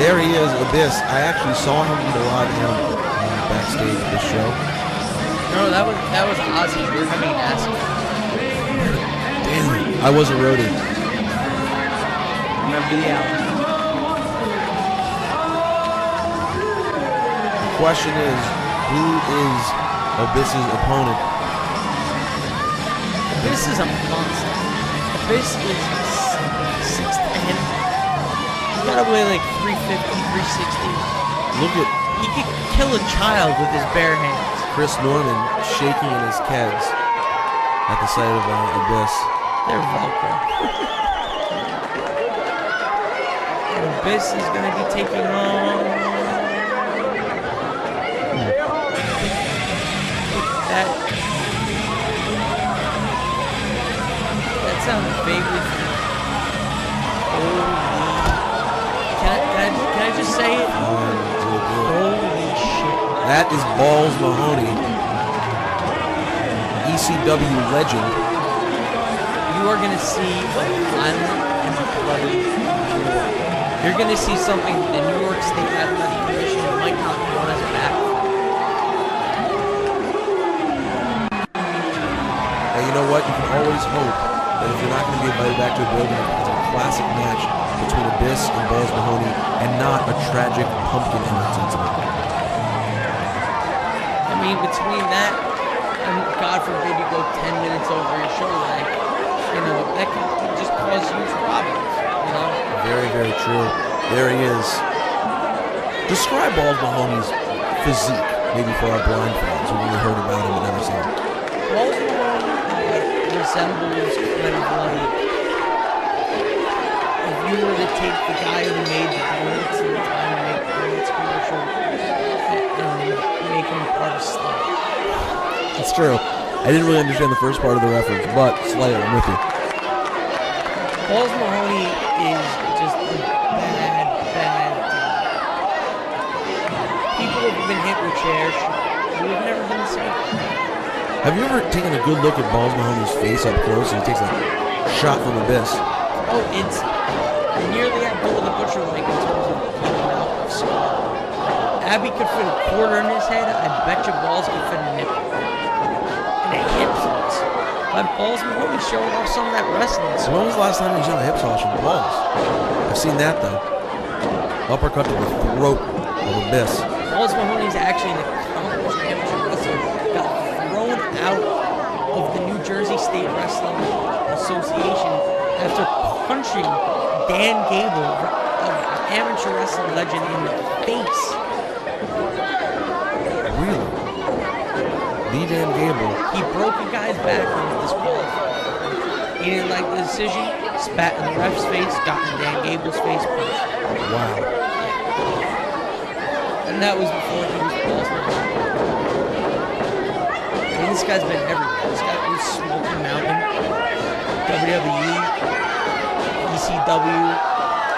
There he is, Abyss. I actually saw him eat a lot of him backstage at this show. No, that was Ozzy. We're having an acid. Damn it. I wasn't roadie. Remember the album. The question is, who is Abyss's opponent? Abyss is a monster. Abyss is 6'10". He's got to weigh like 350, 360. Look at He could kill a child with his bare hands. Chris Norman shaking in his kegs at the sight of Abyss. They're Velcro. And Abyss is going to be taking on... That sounds vaguely... Holy... Can I just say it? Holy shit. That is Balls Mahoney, ECW legend. You are going to see a violent and bloody war. You're going to see something the New York State Athletic Commission might not want us back. And you know what? You can always hope that if you're not going to be invited back to a building, it's a classic match between Abyss and Balls Mahoney and not a tragic pumpkin incident. I mean, between that and God forbid you go 10 minutes over your shoulder length, that can just cause huge problems, Very, very true. There he is. Describe Balls Mahoney's physique, maybe for our blind fans who really heard about him and never saw him. Balls Mahoney resembles kind of like if you were to take the guy who made the donuts and the time to make the donuts commercial and make him part of Slayer. It's true. I didn't really understand the first part of the reference, but Slayer, I'm with you. Balls Mahoney is just a bad dude. People have been hit with chairs who have never been the same. Have you ever taken a good look at Balls Mahoney's face up close and he takes a shot from Abyss? Oh, it's nearly at Bill the Butcher like in terms of amount of skull. Abby could fit a quarter in his head. I bet you Balls could fit a nipple. And a hip sauce. But Balls Mahoney showing off some of that wrestling. So when was the last time you saw a hip sauce from Balls? I've seen that though. Uppercut to the throat of Abyss. Balls Mahoney's actually an accomplished amateur wrestler. Got thrown out of the New Jersey State Wrestling Association after punching Dan Gable, an amateur wrestling legend, in the face. Really? The Dan Gable. He broke a guy's back and was disqualified. He didn't like the decision, spat in the ref's face, got in Dan Gable's face, punched. Wow. And that was before he was Balls Mahoney. I mean, this guy's been everywhere. This guy was Smoky Mountain, WWE, ECW.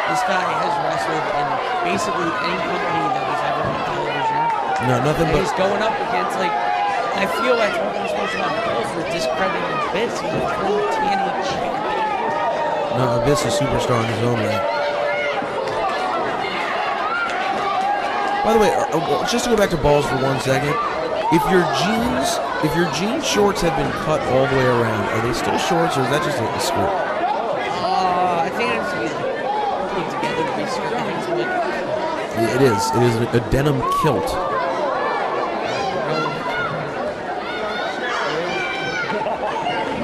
This guy has wrestled in basically any company that was ever on television. No, nothing And but... he's going up against, I feel like talking so much about Balls for discrediting Abyss. He's a true TNA champion. No, Abyss is a superstar in his own right. By the way, just to go back to Balls for 1 second, if your jeans shorts have been cut all the way around, are they still shorts or is that just a skirt? I think it has to be put together to be skirt. Yeah, it is. It is a denim kilt.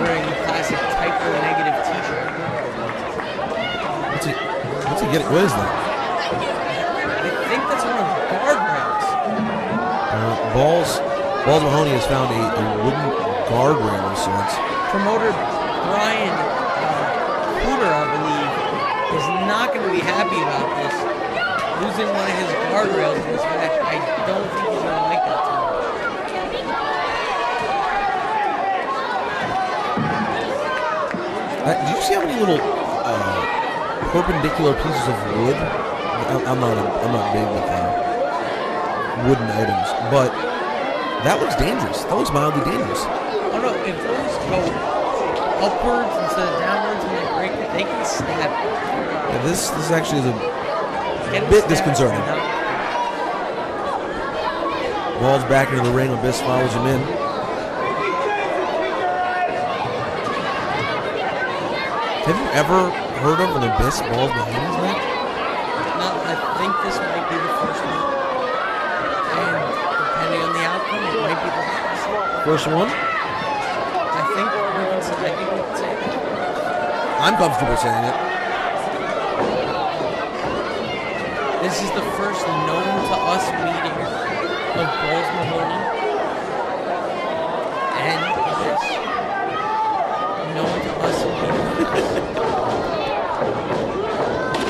Wearing a classic typo negative t-shirt. What's he getting? What is that? I think that's one of the guardrails. Balls Mahoney has found a wooden guardrail of sorts. Promoter Brian Cooter, I believe, is not going to be happy about this. Losing one of his guardrails in this match. I don't think he's going to like that too much. Do you see how many little perpendicular pieces of wood? I'm not big with wooden items, but that looks dangerous. That looks mildly dangerous. Oh no, if those go upwards instead of downwards when they break it, they can snap. Yeah, this actually is a bit disconcerting. Ball's back into the ring. Abyss follows him in. Have you ever heard of an Abyss Balls Mahoney's match? No, I think this might be the first one. And depending on the outcome, it might be the last. First one? I think we can say that. I'm comfortable saying it. This is the first known to us meeting of Balls Mahoney and this. Known to us meeting.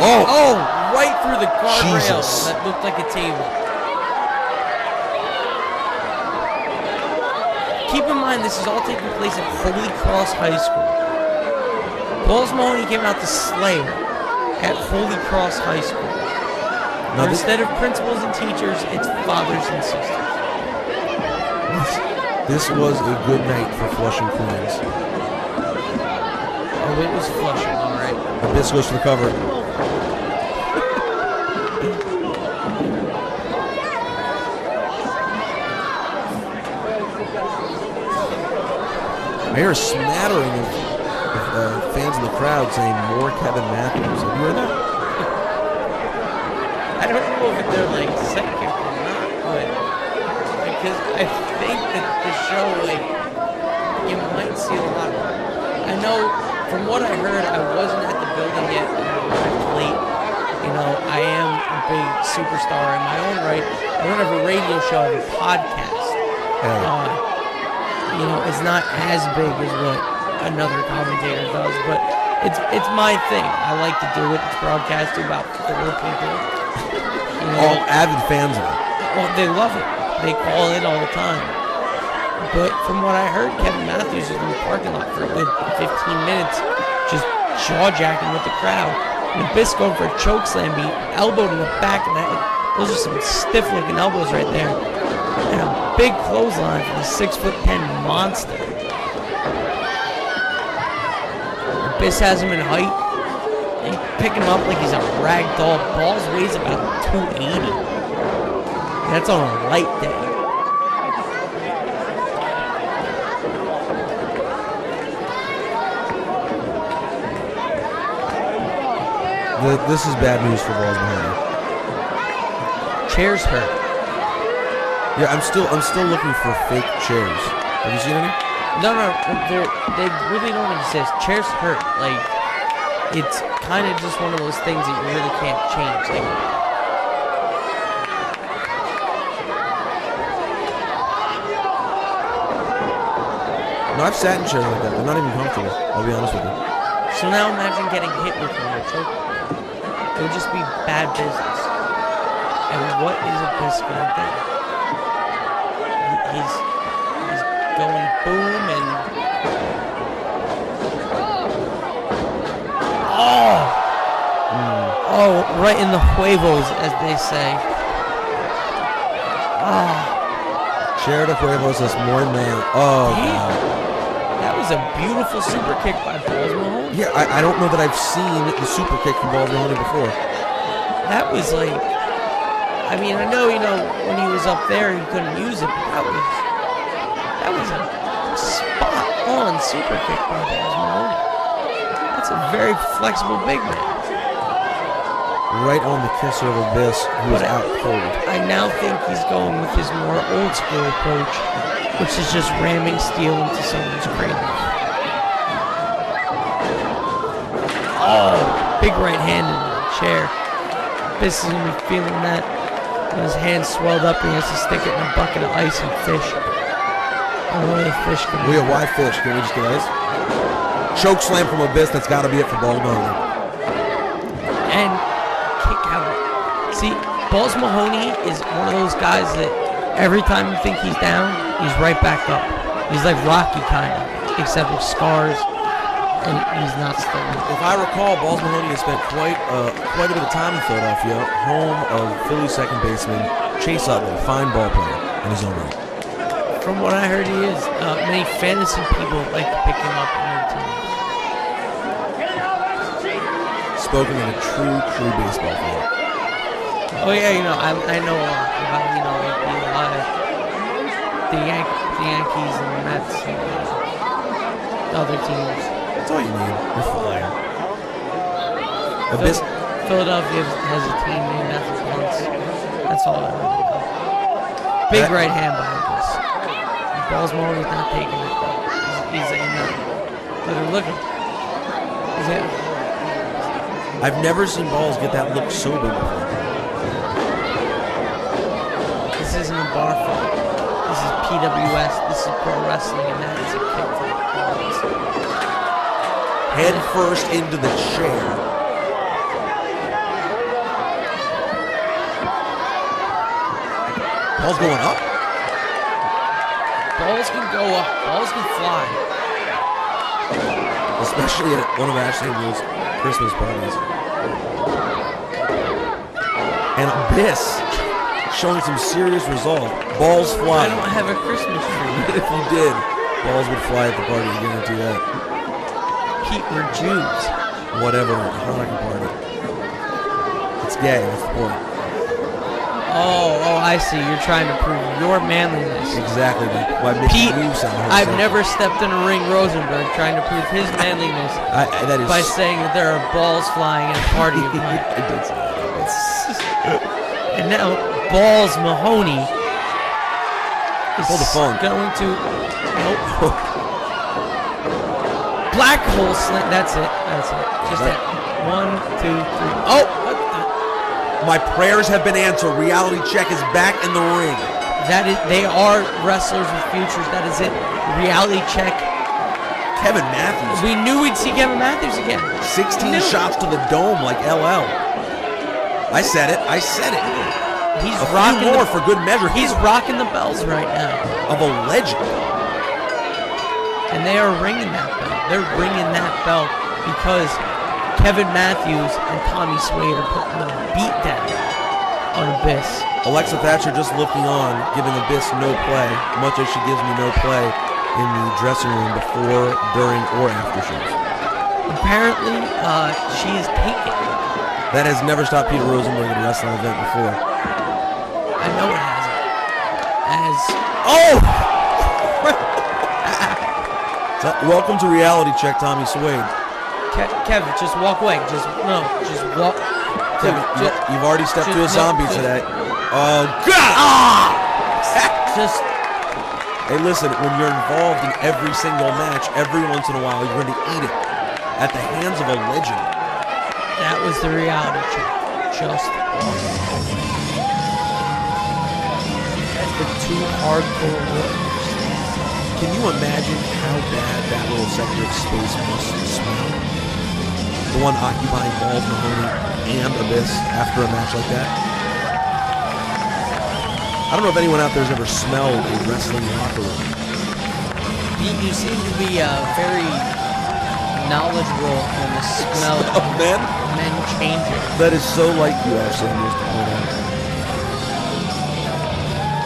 Oh, right through the guardrail Jesus. that looked like a table. Keep in mind, this is all taking place at Holy Cross High School. Balls Mahoney came out to Slayer at Holy Cross High School. Now Instead of principals and teachers, it's fathers and sisters. This was a good night for Flushing, Queens. Oh, it was Flushing, alright. Abyss goes for the cover. I hear a smattering of fans in the crowd saying more Kevin Matthews. Have you heard that? I don't know if they're like second or not, but because I think that the show, like, you might see a lot of. I know from what I heard, I wasn't at the building yet, and I arrived late. You know, I am a big superstar in my own right. I don't have a radio show, I have a podcast. Hey. You know, it's not as big as what another commentator does, but it's my thing. I like to do it. It's broadcast to about 4 people. You know, All avid fans of it. well, they love it. They call it all the time. But from what I heard, Kevin Matthews was in the parking lot for a good 15 minutes, just jaw-jacking with the crowd. And Abyss going for a choke slam, he elbowed in the back of that. Those are some stiff-looking elbows right there. And a big clothesline for the 6'10" monster. Abyss has him in height. And pick him up like he's a rag doll. Balls weighs about 280. That's on a light day. This is bad news for Balls Mahoney. Chairs hurt. Yeah, I'm still looking for fake chairs. Have you seen any? No, they really don't exist. Chairs hurt. Like, it's kind of just one of those things that you really can't change. Like, No, I've sat in chairs like that. They're not even comfortable. I'll be honest with you. so now imagine getting hit with one or choke. It would just be bad business. And what is Abyss gonna do? He's going boom and oh, right in the huevos, as they say. Chair de huevos es muy mal. Oh, God. That was a beautiful super kick by Balls Mahoney. Yeah, I don't know that I've seen the super kick from Balls Mahoney before. That was like, I mean, I know, when he was up there, he couldn't use it, but that was a spot-on super kick by Balls Mahoney. That's a very flexible big man. Right on the kisser of Abyss, who was out cold. I now think he's going with his more old-school approach, which is just ramming steel into someone's cranium. Oh, big right hand in the chair. Abyss is going to be feeling that. When his hand swelled up, he has to stick it in a bucket of ice and fish. I don't know if fish can Well, yeah, why fish? Can we just get ice? Choke slam from Abyss, that's got to be it for Balls Mahoney. And kick out. See, Balls Mahoney is one of those guys that every time you think he's down, he's right back up. He's like Rocky kind of, except with scars, and he's not still. If I recall, Balls Mahoney has spent quite a bit of time in Philadelphia, home of Philly's second baseman Chase Utley, fine ball player in his own right. From what I heard, he is. Many fantasy people like to pick him up in their teams. Spoken in a true baseball fan. Oh yeah, I know a lot about the Yankees and the Mets and the other teams. That's all you need. You're fine. Philadelphia has a team named after Bunts. That's all I know. Big right hand by Abyss. Balls Mahoney's not taking it. He's in there. But they're looking. He's in. I've never seen Balls get that look so big before. This isn't a bar fight. This is PWS. This is pro wrestling, and that is a kick to the balls. Head first into the chair. Ball's going up. Balls can go up. Balls can fly. Especially at one of Ashley Rule's Christmas parties. And Abyss showing some serious resolve. Balls fly. I don't have a Christmas tree. If you did, balls would fly at the party. I guarantee that. Pete, we're Jews. Whatever. Hanukkah party. It's gay. That's the point. Oh, I see. You're trying to prove your manliness. Exactly. By making Pete, you sound I've never stepped in a ring Rosenberg trying to prove his manliness that is by saying that there are balls flying at a party of mine. I did say that. And now, Balls Mahoney is Hold the phone. going to... Nope. Black hole slam. That's it. Just that. 1, 2, 3. Oh! What the? My prayers have been answered. Reality Check is back in the ring. That is, they are wrestlers with futures. That is it. Reality Check. Kevin Matthews. We knew we'd see Kevin Matthews again. 16 shots to the dome like LL. I said it. He's a rocking few more for good measure. He's rocking the bells right now. Of a legend. And they are ringing that bell. They're ringing that bell because Kevin Matthews and Tommy Suede are putting a beat down on Abyss. Alexa Thatcher just looking on, giving Abyss no play, much as she gives me no play in the dressing room before, during, or after shows. Apparently, she is taken. That has never stopped Peter Rosenberg at a wrestling event before. I know it hasn't. Oh! Welcome to Reality Check, Tommy Suede. Kevin, just walk away. Just walk. Kevin, you've already stepped to a zombie today. Oh, God! Hey, listen, when you're involved in every single match, every once in a while, you're going to eat it at the hands of a legend. That was the reality check. Just that's the two hardcore warriors. Can you imagine how bad that little sector of space must smell? The one occupying Balls Mahoney and Abyss after a match like that? I don't know if anyone out there has ever smelled a wrestling locker room. You seem to be very knowledgeable on the smell of men changing. That is so like you, Ashley, used to point out.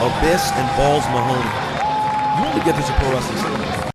Abyss and Balls Mahoney. You only get this at Pro Wrestling Syndicate.